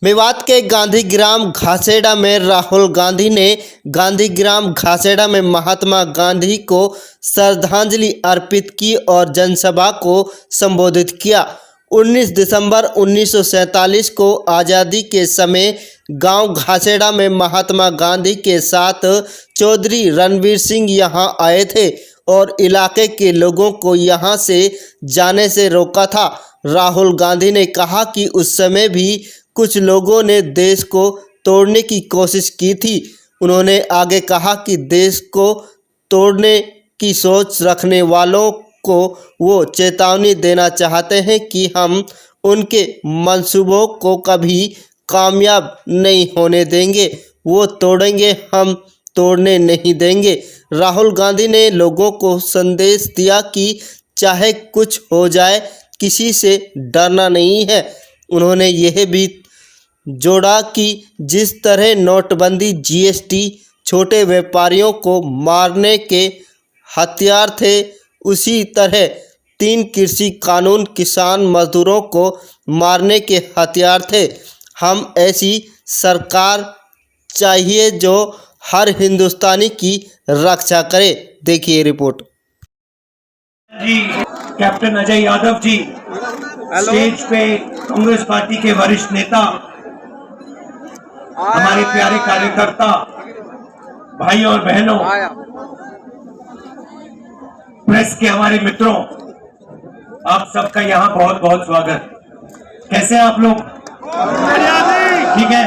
मेवात के गांधीग्राम घासेड़ा में राहुल गांधी ने गांधीग्राम घासेड़ा में महात्मा गांधी को श्रद्धांजलि अर्पित की और जनसभा को संबोधित किया। 19 दिसंबर 1947 को आज़ादी के समय गांव घासेड़ा में महात्मा गांधी के साथ चौधरी रणवीर सिंह यहां आए थे और इलाके के लोगों को यहां से जाने से रोका था। राहुल गांधी ने कहा कि उस समय भी कुछ लोगों ने देश को तोड़ने की कोशिश की थी। उन्होंने आगे कहा कि देश को तोड़ने की सोच रखने वालों को वो चेतावनी देना चाहते हैं कि हम उनके मंसूबों को कभी कामयाब नहीं होने देंगे। वो तोड़ेंगे, हम तोड़ने नहीं देंगे। राहुल गांधी ने लोगों को संदेश दिया कि चाहे कुछ हो जाए, किसी से डरना नहीं है। उन्होंने यह भी जोड़ा कि जिस तरह नोटबंदी, जीएसटी छोटे व्यापारियों को मारने के हथियार थे, उसी तरह 3 कृषि कानून किसान मजदूरों को मारने के हथियार थे। हम ऐसी सरकार चाहिए जो हर हिंदुस्तानी की रक्षा करे। देखिए रिपोर्ट। जी, कैप्टन अजय यादव जी स्टेज पे, कांग्रेस पार्टी के वरिष्ठ नेता, हमारे प्यारे कार्यकर्ता भाई और बहनों, प्रेस के हमारे मित्रों, आप सबका यहाँ बहुत बहुत स्वागत। कैसे हैं आप लोग? ठीक है।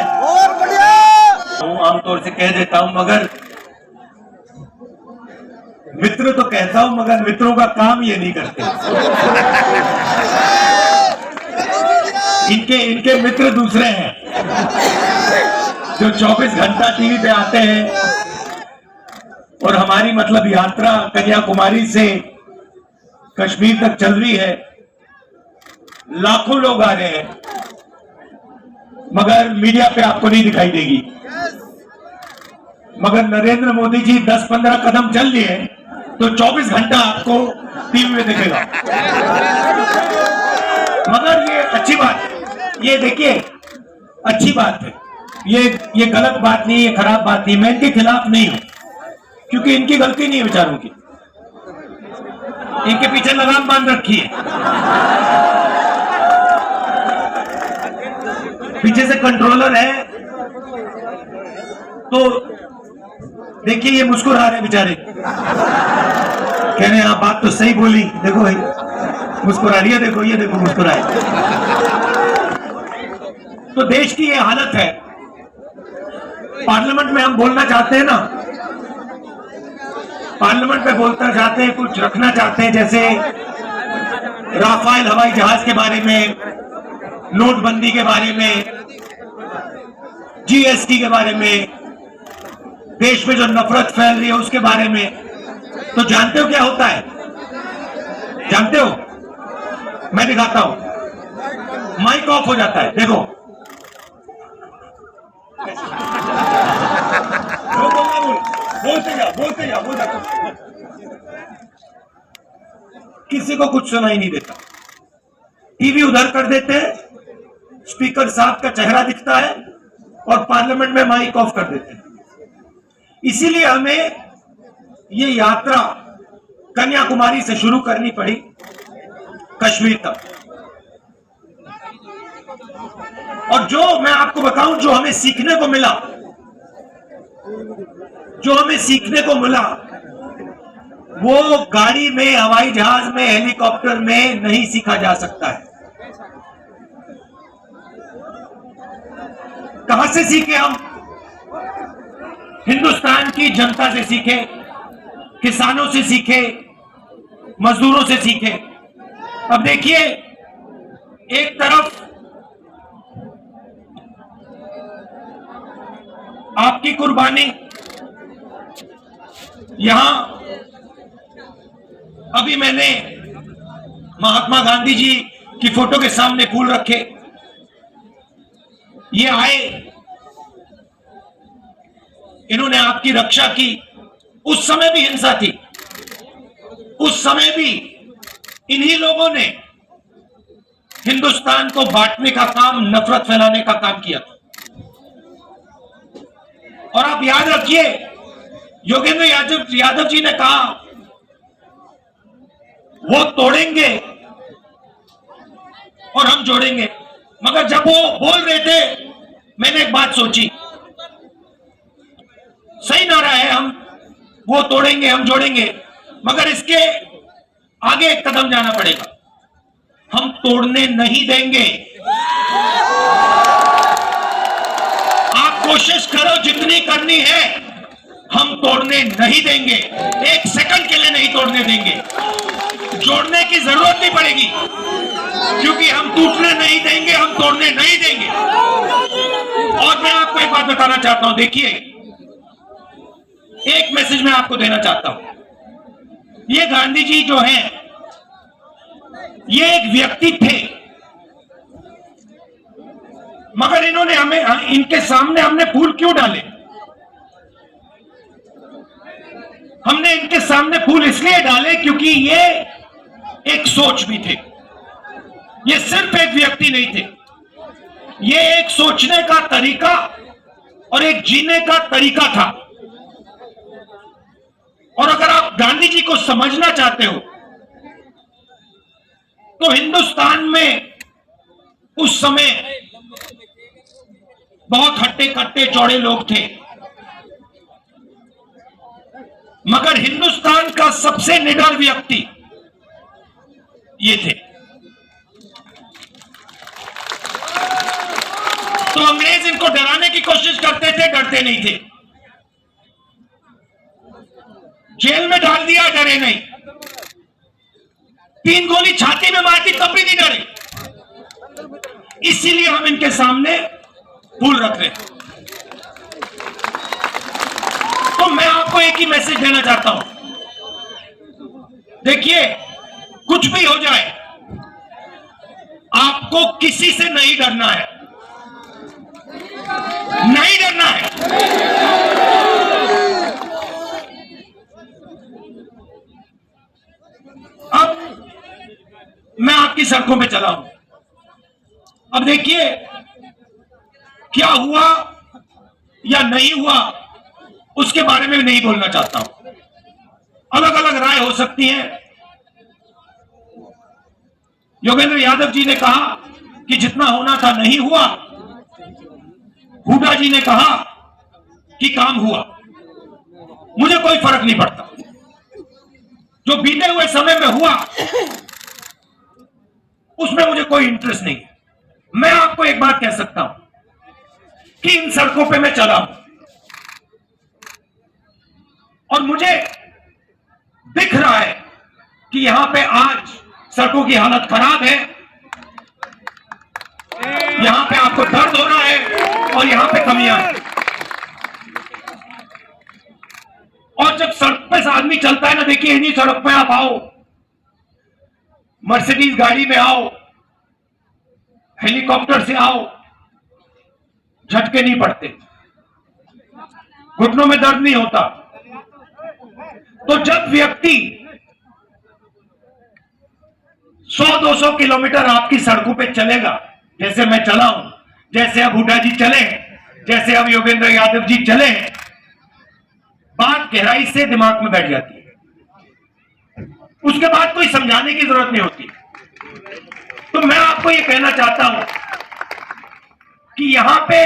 आमतौर से कह देता हूं, मगर मित्र तो कहता हूं, मगर मित्रों का काम ये नहीं करते। इनके मित्र दूसरे हैं जो 24 घंटा टीवी पे आते हैं। और हमारी मतलब यात्रा कन्याकुमारी से कश्मीर तक चल रही है। लाखों लोग आ रहे हैं, मगर मीडिया पे आपको नहीं दिखाई देगी। मगर नरेंद्र मोदी जी 10-15 कदम चल लिए तो 24 घंटा आपको टीवी में दिखेगा। मगर ये अच्छी बात है, ये देखिए अच्छी बात है। ये गलत बात नहीं, ये खराब बात नहीं। मैं इनके खिलाफ नहीं हूं, क्योंकि इनकी गलती नहीं है बेचारों की। इनके पीछे लगाम बांध रखी है, पीछे से कंट्रोलर है। तो देखिए ये मुस्कुरा रहे बेचारे, कह रहे हैं आप बात तो सही बोली। देखो भाई मुस्कुरा रही है, देखो ये देखो मुस्कुराए। तो देश की ये हालत है। पार्लियामेंट में हम बोलना चाहते हैं ना, पार्लियामेंट में बोलना चाहते हैं, कुछ रखना चाहते हैं, जैसे राफेल हवाई जहाज के बारे में, नोटबंदी के बारे में, जीएसटी के बारे में, देश में जो नफरत फैल रही है उसके बारे में। तो जानते हो क्या होता है? जानते हो? मैं दिखाता हूं। माइक ऑफ हो जाता है, देखो। बोलते जा। किसी को कुछ सुनाई नहीं देता। टीवी उधर कर देते हैं, स्पीकर साहब का चेहरा दिखता है और पार्लियामेंट में माइक ऑफ कर देते हैं। इसीलिए हमें ये यात्रा कन्याकुमारी से शुरू करनी पड़ी कश्मीर तक। और जो मैं आपको बताऊं, जो हमें सीखने को मिला, वो गाड़ी में, हवाई जहाज में, हेलीकॉप्टर में नहीं सीखा जा सकता है। कहां से सीखे हम? हिंदुस्तान की जनता से सीखे, किसानों से सीखे, मजदूरों से सीखे। अब देखिए, एक तरफ आपकी कुर्बानी, यहां अभी मैंने महात्मा गांधी जी की फोटो के सामने फूल रखे। ये आए, इन्होंने आपकी रक्षा की। उस समय भी हिंसा थी, उस समय भी इन्हीं लोगों ने हिंदुस्तान को बांटने का काम, नफरत फैलाने का काम किया था। और आप याद रखिए, योगेंद्र यादव जी ने कहा वो तोड़ेंगे और हम जोड़ेंगे, मगर जब वो बोल रहे थे मैंने एक बात सोची, सही नारा है, हम वो तोड़ेंगे हम जोड़ेंगे, मगर इसके आगे एक कदम जाना पड़ेगा, हम तोड़ने नहीं देंगे। आप कोशिश करो जितनी करनी है, हम तोड़ने नहीं देंगे, एक सेकंड के लिए नहीं तोड़ने देंगे। जोड़ने की जरूरत नहीं पड़ेगी, क्योंकि हम टूटने नहीं देंगे, हम तोड़ने नहीं देंगे। और मैं आपको एक बात बताना चाहता हूं, देखिए एक मैसेज मैं आपको देना चाहता हूं। ये गांधी जी जो हैं, ये एक व्यक्ति थे, मगर इन्होंने हमें, इनके सामने हमने फूल क्यों डाले? हमने इनके सामने फूल इसलिए डाले क्योंकि ये एक सोच भी थे, ये सिर्फ एक व्यक्ति नहीं थे, ये एक सोचने का तरीका और एक जीने का तरीका था। और अगर आप गांधी जी को समझना चाहते हो तो हिंदुस्तान में उस समय बहुत हट्टे कट्टे चौड़े लोग थे, मगर हिंदुस्तान का सबसे निडर व्यक्ति ये थे। तो अंग्रेज इनको डराने की कोशिश करते थे, डरते नहीं थे। जेल में डाल दिया, डरे नहीं। 3 गोली छाती में मारती तब भी नहीं डरे। इसीलिए हम इनके सामने फूल रख रहे हैं। तो मैं आपको एक ही मैसेज देना चाहता हूं, देखिए कुछ भी हो जाए, आपको किसी से नहीं डरना है, नहीं डरना है। अब मैं आपकी सड़कों पे चला हूं, अब देखिए क्या हुआ या नहीं हुआ उसके बारे में नहीं बोलना चाहता हूं, अलग अलग राय हो सकती है। योगेंद्र यादव जी ने कहा कि जितना होना था नहीं हुआ, हुड्डा जी ने कहा कि काम हुआ। मुझे कोई फर्क नहीं पड़ता, जो बीते हुए समय में हुआ उसमें मुझे कोई इंटरेस्ट नहीं है। मैं आपको एक बात कह सकता हूं कि इन सड़कों पे मैं चला हूं और मुझे दिख रहा है कि यहां पे आज सड़कों की हालत खराब है, यहां पे आपको दर्द हो रहा है और यहां पे कमियां हैं। और जब सड़क पे आदमी चलता है ना, देखिए इन्हीं सड़क पे आप आओ, मर्सिडीज गाड़ी में आओ, हेलीकॉप्टर से आओ, झटके नहीं पड़ते, घुटनों में दर्द नहीं होता। तो जब व्यक्ति 100-200 किलोमीटर आपकी सड़कों पे चलेगा, जैसे मैं चला हूं, जैसे अब हुड्डा जी चले, जैसे अब योगेंद्र यादव जी चले, बात गहराई से दिमाग में बैठ जाती है, उसके बाद कोई समझाने की जरूरत नहीं होती। तो मैं आपको यह कहना चाहता हूं कि यहां पे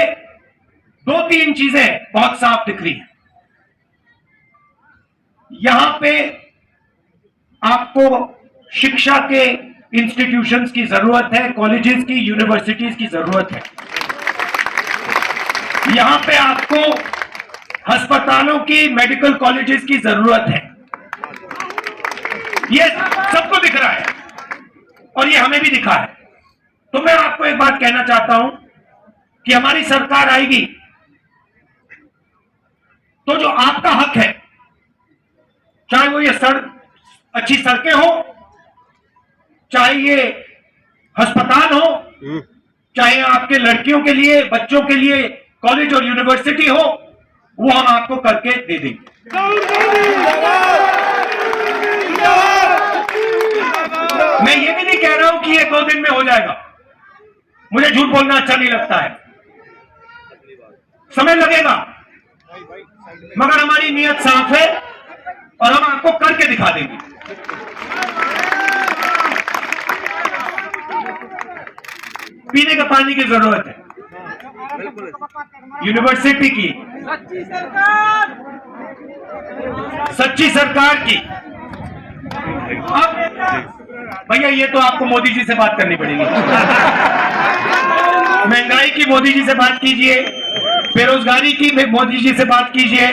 2-3 चीजें बहुत साफ दिख रही हैं। यहां पे आपको शिक्षा के इंस्टीट्यूशंस की जरूरत है, कॉलेजेस की, यूनिवर्सिटीज की जरूरत है। यहां पे आपको अस्पतालों की, मेडिकल कॉलेजेस की जरूरत है। ये सबको दिख रहा है और ये हमें भी दिखा है। तो मैं आपको एक बात कहना चाहता हूं कि हमारी सरकार आएगी तो जो आपका हक है, चाहे वो ये अच्छी सड़कें हो, चाहे ये अस्पताल हो, चाहे आपके लड़कियों के लिए, बच्चों के लिए कॉलेज और यूनिवर्सिटी हो, वो हम आपको करके दे देंगे। मैं ये भी नहीं कह रहा हूं कि ये 2 दिन में हो जाएगा, मुझे झूठ बोलना अच्छा नहीं लगता है, समय लगेगा, मगर हमारी नीयत साफ है और हम आपको करके दिखा देंगे। पीने का पानी की जरूरत है, यूनिवर्सिटी की, सच्ची सरकार की। अब भैया ये तो आपको मोदी जी से बात करनी पड़ेगी। महंगाई की मोदी जी से बात कीजिए, बेरोजगारी की मोदी जी से बात कीजिए।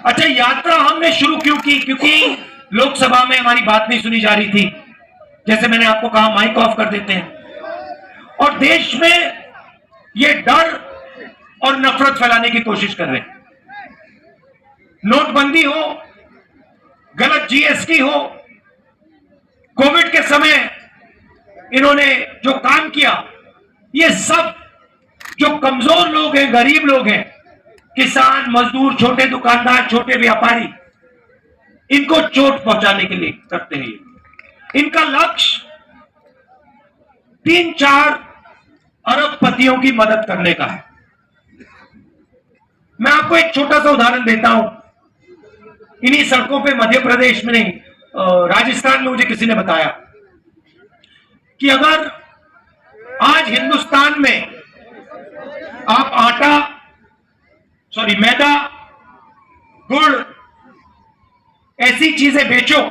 अच्छा, यात्रा हमने शुरू क्यों की? क्योंकि लोकसभा में हमारी बात नहीं सुनी जा रही थी। जैसे मैंने आपको कहा, माइक ऑफ कर देते हैं और देश में ये डर और नफरत फैलाने की कोशिश कर रहे हैं। नोटबंदी हो, गलत जीएसटी हो, कोविड के समय इन्होंने जो काम किया, ये सब जो कमजोर लोग हैं, गरीब लोग हैं, किसान, मजदूर, छोटे दुकानदार, छोटे व्यापारी, इनको चोट पहुंचाने के लिए करते हैं। इनका लक्ष्य 3-4 अरबपतियों की मदद करने का है। मैं आपको एक छोटा सा उदाहरण देता हूं। इन्हीं सड़कों पे, मध्य प्रदेश में नहीं, राजस्थान में मुझे किसी ने बताया कि अगर आज हिंदुस्तान में आप मैदा, गुड़, ऐसी चीजें बेचो,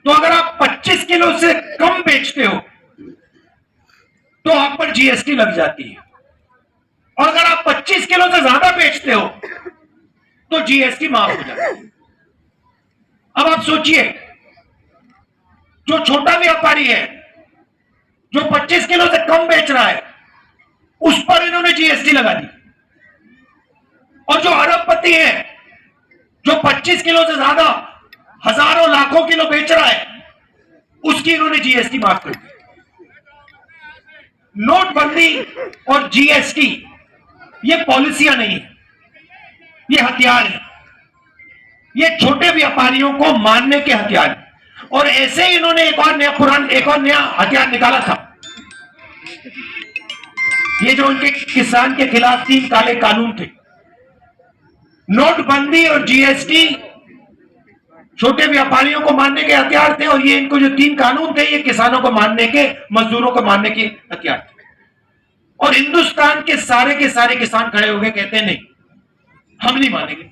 तो अगर आप 25 किलो से कम बेचते हो तो आप पर जीएसटी लग जाती है, और अगर आप 25 किलो से ज्यादा बेचते हो तो जीएसटी माफ हो जाती है। अब आप सोचिए, जो छोटा व्यापारी है, जो 25 किलो से कम बेच रहा है, उस पर इन्होंने जीएसटी लगा दी, और जो अरबपति है, जो 25 किलो से ज्यादा हजारों लाखों किलो बेच रहा है, उसकी इन्होंने जीएसटी माफ कर दी। नोटबंदी और जीएसटी ये पॉलिसियां नहीं है, ये हथियार है। ये छोटे व्यापारियों को मारने के हथियार है। और ऐसे ही इन्होंने एक और नया हथियार निकाला था। ये जो उनके किसान के खिलाफ 3 काले कानून थे, नोटबंदी और जीएसटी छोटे व्यापारियों को मारने के हथियार थे, और ये इनको जो 3 कानून थे, ये किसानों को मारने के, मजदूरों को मारने के हथियार थे। और हिंदुस्तान के सारे किसान खड़े हो गए, कहते हैं नहीं, हम नहीं मानेंगे।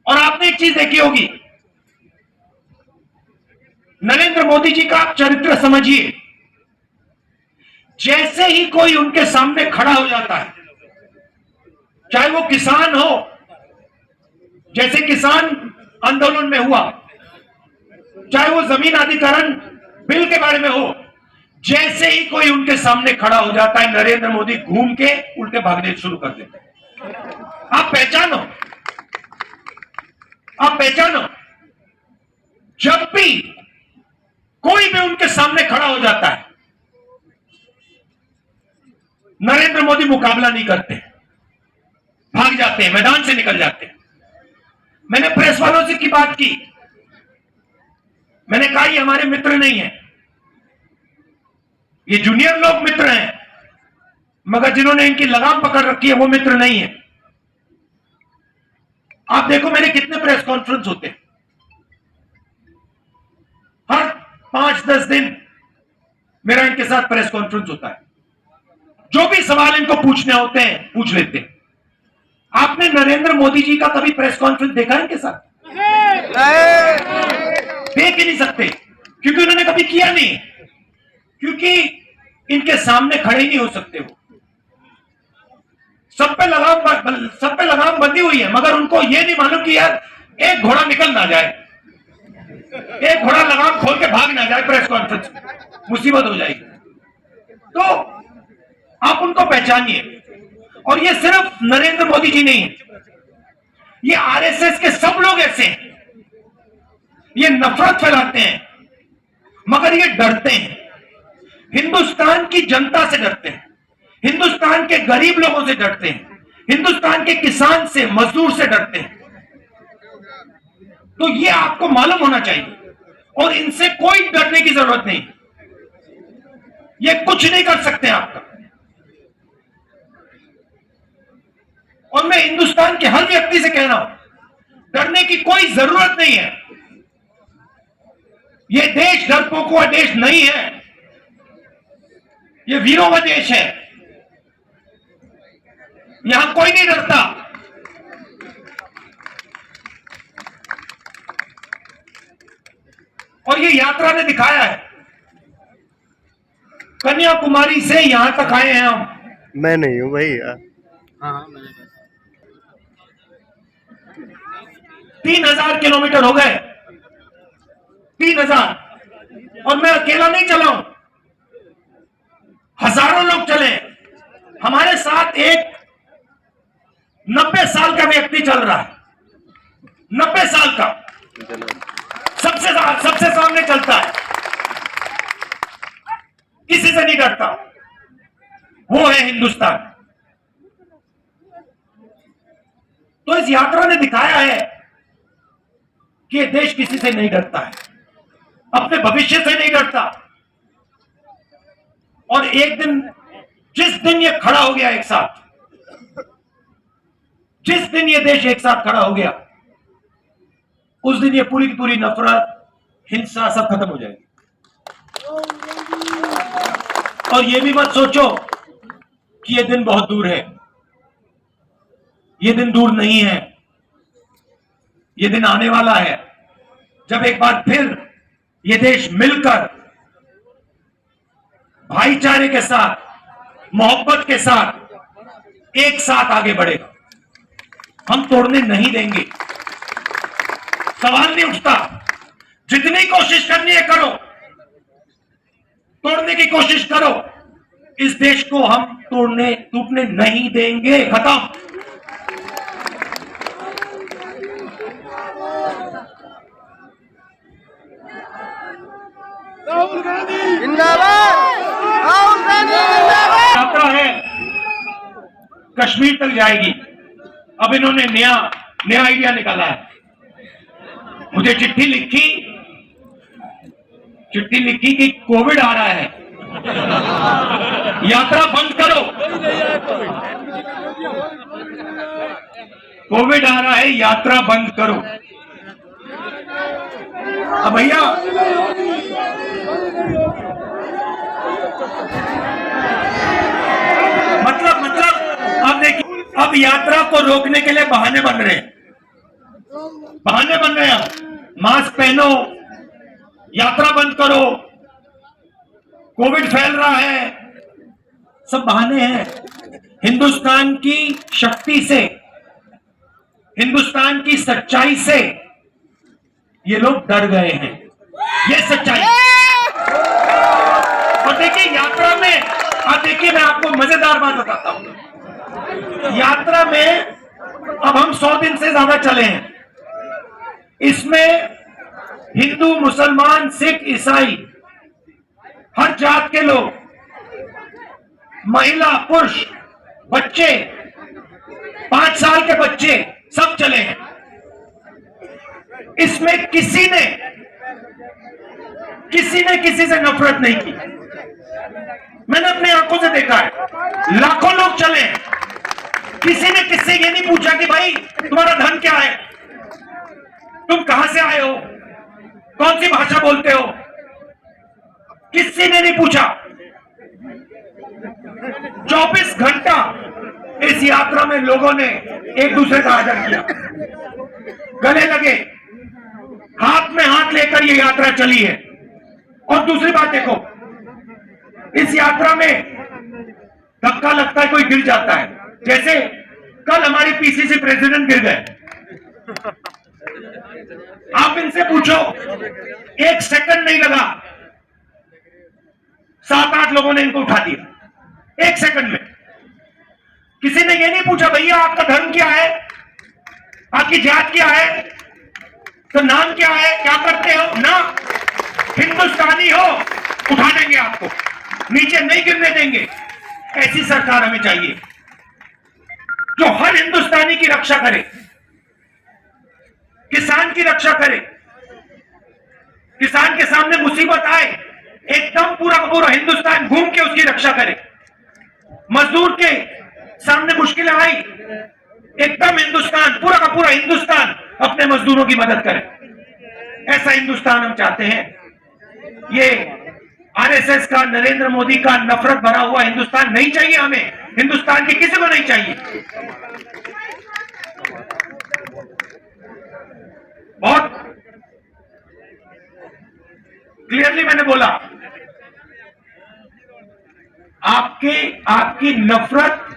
और आपने एक चीज देखी होगी, नरेंद्र मोदी जी का आप चरित्र समझिए। जैसे ही कोई उनके सामने खड़ा हो जाता है, चाहे वो किसान हो, जैसे किसान आंदोलन में हुआ, चाहे वो जमीन अधिग्रहण बिल के बारे में हो, जैसे ही कोई उनके सामने खड़ा हो जाता है, नरेंद्र मोदी घूम के उल्टे भागने शुरू कर देते हैं। आप पहचानो, जब भी कोई भी उनके सामने खड़ा हो जाता है, नरेंद्र मोदी मुकाबला नहीं करते, भाग जाते हैं, मैदान से निकल जाते हैं। मैंने प्रेस वालों से की बात की, मैंने कहा ये हमारे मित्र नहीं है, ये जूनियर लोग मित्र हैं, मगर जिन्होंने इनकी लगाम पकड़ रखी है वो मित्र नहीं है। आप देखो मेरे कितने प्रेस कॉन्फ्रेंस होते हैं, हर 5-10 दिन मेरा इनके साथ प्रेस कॉन्फ्रेंस होता है। जो भी सवाल इनको पूछने होते हैं पूछ लेते हैं। आपने नरेंद्र मोदी जी का कभी प्रेस कॉन्फ्रेंस देखा है इनके साथ? देख ही नहीं सकते, क्योंकि उन्होंने कभी किया नहीं, क्योंकि इनके सामने खड़े ही नहीं हो सकते। वो सब पे लगाम बंधी हुई है, मगर उनको ये नहीं मालूम कि यार एक घोड़ा निकल ना जाए, एक घोड़ा लगाम खोल के भाग ना जाए प्रेस कॉन्फ्रेंस में, मुसीबत हो जाएगी। तो आप उनको पहचानिए। और ये सिर्फ नरेंद्र मोदी जी नहीं है, ये आरएसएस के सब लोग ऐसे हैं। ये नफरत फैलाते हैं, मगर ये डरते हैं, हिंदुस्तान की जनता से डरते हैं, हिंदुस्तान के गरीब लोगों से डरते हैं, हिंदुस्तान के किसान से, मजदूर से डरते हैं। तो ये आपको मालूम होना चाहिए, और इनसे कोई डरने की जरूरत नहीं। ये कुछ नहीं कर सकते आपका। और मैं हिंदुस्तान के हर व्यक्ति से कह रहा हूं, डरने की कोई जरूरत नहीं है। ये देश डरपोकों का देश नहीं है, ये वीरों का देश है। यहां कोई नहीं डरता। और ये यात्रा ने दिखाया है, कन्याकुमारी से यहां तक आए हैं हम। मैं नहीं हूँ भैया। 3000 किलोमीटर हो गए, 3000। और मैं अकेला नहीं चला हूं, हजारों लोग चले। हमारे साथ एक 90 साल का व्यक्ति चल रहा है, 90 साल का, सबसे सामने चलता है, किसी से नहीं डरता। वो है हिंदुस्तान। तो इस यात्रा ने दिखाया है कि ये देश किसी से नहीं डरता है, अपने भविष्य से नहीं डरता। और एक दिन, जिस दिन ये खड़ा हो गया एक साथ, जिस दिन ये देश एक साथ खड़ा हो गया, उस दिन ये पूरी की पूरी नफरत, हिंसा सब खत्म हो जाएगी। और ये भी मत सोचो कि ये दिन बहुत दूर है। ये दिन दूर नहीं है, ये दिन आने वाला है, जब एक बार फिर ये देश मिलकर भाईचारे के साथ, मोहब्बत के साथ एक साथ आगे बढ़ेगा। हम तोड़ने नहीं देंगे, सवाल नहीं उठता। जितनी कोशिश करनी है करो, तोड़ने की कोशिश करो। इस देश को हम टूटने नहीं देंगे। खत्म। राहुल गांधी जिंदाबाद, राहुल गांधी जिंदाबाद। यात्रा है, कश्मीर तक जाएगी। अब इन्होंने नया आइडिया निकाला है। मुझे चिट्ठी लिखी कि कोविड आ रहा है, यात्रा बंद करो। कोविड आ रहा है, यात्रा बंद करो। अब भैया, मतलब अब देखिए, अब यात्रा को रोकने के लिए बहाने बन रहे हैं। मास्क पहनो, यात्रा बंद करो, कोविड फैल रहा है, सब बहाने हैं। हिंदुस्तान की शक्ति से, हिंदुस्तान की सच्चाई से ये लोग डर गए हैं। ये सच्चाई। और देखिए यात्रा में, अब देखिए मैं आपको मजेदार बात बताता हूं। यात्रा में अब हम 100 दिन से ज्यादा चले हैं। इसमें हिंदू, मुसलमान, सिख, ईसाई, हर जात के लोग, महिला, पुरुष, बच्चे, 5 साल के बच्चे, सब चले हैं। इसमें किसी ने किसी से नफरत नहीं की। मैंने अपने आंखों से देखा है, लाखों लोग चले हैं। किसी ने किससे ये नहीं पूछा कि भाई तुम्हारा धर्म क्या है, तुम कहां से आए हो, कौन सी भाषा बोलते हो, किसी ने नहीं पूछा। 24 घंटा इस यात्रा में लोगों ने एक दूसरे का आदर किया, गले लगे, हाथ में हाथ लेकर ये यात्रा चली है। और दूसरी बात देखो, इस यात्रा में धक्का लगता है, कोई गिर जाता है। जैसे कल हमारी पीसीसी प्रेसिडेंट गिर गए। आप इनसे पूछो, 1 सेकंड नहीं लगा, 7-8 लोगों ने इनको उठा दिया 1 सेकंड में। किसी ने ये नहीं पूछा भैया आपका धर्म क्या है, आपकी जात क्या है, तो नाम क्या है, क्या करते हो ना। हिंदुस्तानी हो, उठा देंगे आपको, नीचे नहीं गिरने देंगे। ऐसी सरकार हमें चाहिए जो हर हिंदुस्तानी की रक्षा करे, किसान की रक्षा करे। किसान के सामने मुसीबत आए, एकदम पूरा का पूरा हिंदुस्तान घूम के उसकी रक्षा करे। मजदूर के सामने मुश्किलें आई, एकदम हिंदुस्तान, पूरा का पूरा हिंदुस्तान अपने मजदूरों की मदद करे। ऐसा हिंदुस्तान हम चाहते हैं। ये आरएसएस का, नरेंद्र मोदी का नफरत भरा हुआ हिंदुस्तान नहीं चाहिए हमें। हिंदुस्तान की किसी को नहीं चाहिए। बहुत क्लियरली मैंने बोला, आपकी नफरत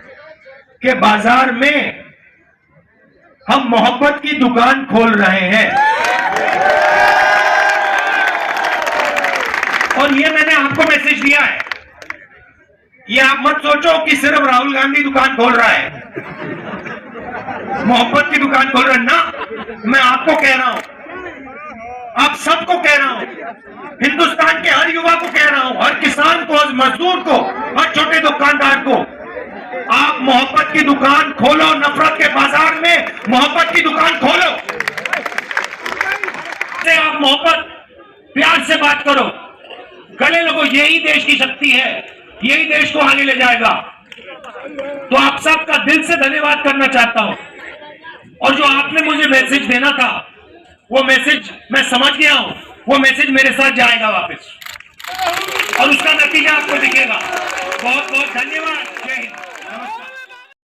के बाजार में हम मोहब्बत की दुकान खोल रहे हैं। और ये मैंने आपको मैसेज दिया है। ये आप मत सोचो कि सिर्फ राहुल गांधी दुकान खोल रहा है, मोहब्बत की दुकान खोल रहा है ना। मैं आपको कह रहा हूं, आप सबको कह रहा हूं, हिंदुस्तान के हर युवा को कह रहा हूं, हर किसान को, हर मजदूर को, हर छोटे दुकानदार को, आप मोहब्बत की दुकान खोलो। नफरत के बाजार में मोहब्बत की दुकान खोलो। से आप मोहब्बत, प्यार से बात करो, गले लगो। यही देश की शक्ति है, यही देश को आगे ले जाएगा। तो आप सबका दिल से धन्यवाद करना चाहता हूं। और जो आपने मुझे मैसेज देना था, वो मैसेज मैं समझ गया हूं। वो मैसेज मेरे साथ जाएगा वापस, और उसका नतीजा आपको दिखेगा। बहुत बहुत धन्यवाद।